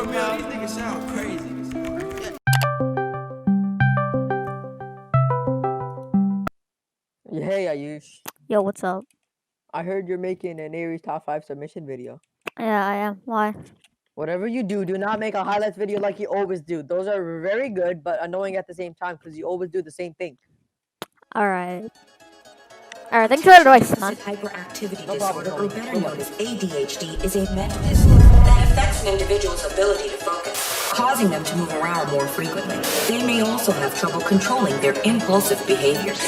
real, these niggas sound crazy. Hey Ayush, Yo, what's up? I heard you're making an Aries top 5 submission video. Yeah, I am. Why? Whatever you do, do not make a highlights video like you always do. Those are very good, but annoying at the same time because you always do the same thing. Alright. Alright, thanks for the advice, man. Hyperactivity No problem, disorder, no or problem, better no known problem. as ADHD, is a mental disorder that affects an individual's ability to focus, causing them to move around more frequently. They may also have trouble controlling their impulsive behaviors.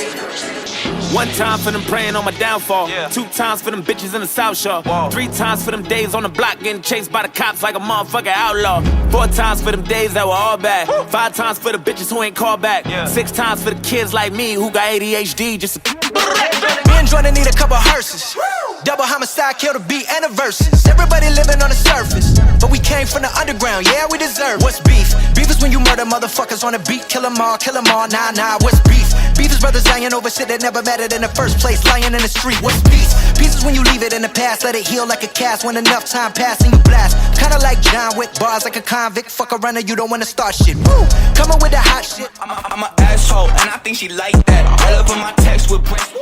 One time for them praying on my downfall. 2 times for them bitches in the South Shore. 3 times for them days on the block getting chased by the cops like a motherfucking outlaw. 4 times for them days that were all bad. 5 times for the bitches who ain't called back. 6 times for the kids like me who got ADHD just to Me and Jordan need a couple hearses. Double homicide, kill the beat and the verses. Everybody living on the surface, but we came from the underground, yeah, we deserve. What's beef? Beef is when you murder motherfuckers on the beat. Kill them all, nah, nah, what's beef? Beef is brothers lying over shit that never mattered in the first place. Lying in the street, what's peace? Peace is when you leave it in the past, let it heal like a cast. When enough time passed and you blast. Kinda like John Wick, bars like a convict. Fuck a runner, you don't wanna start shit. Woo! Coming with the hot shit. I'm an asshole, and I think she like that. I love my text with Prince.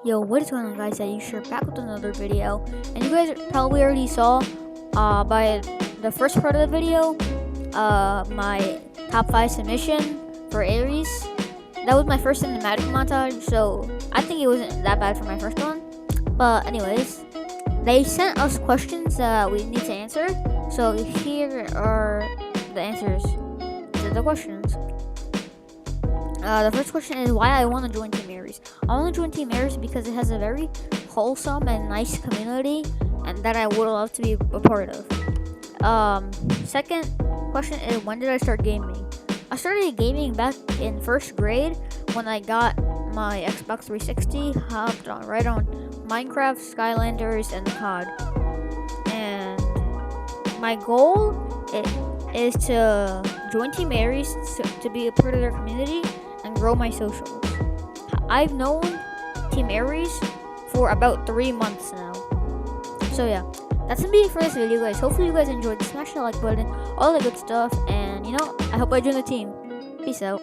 Yo, what is going on, guys? AyushFN back with another video. And you guys probably already saw by the first part of the video my top 5 submission for Aries. That was my first cinematic montage, so I think it wasn't that bad for my first one. But anyways, they sent us questions that we need to answer. So here are the answers to the questions. The first question is why I want to join Team Aries. I want to join Team Aries because it has a very wholesome and nice community, and that I would love to be a part of. Second question is when did I start gaming? I started gaming back in 1st grade when I got my Xbox 360, hopped on right on Minecraft, Skylanders, and COD. And my goal is to join Team Aries to be a part of their community and grow my socials. I've known Team Aries for about 3 months now. So yeah, that's gonna be it for this video, guys. Hopefully you guys enjoyed. Smash the like button, all the good stuff, and I hope I join the team. Peace out.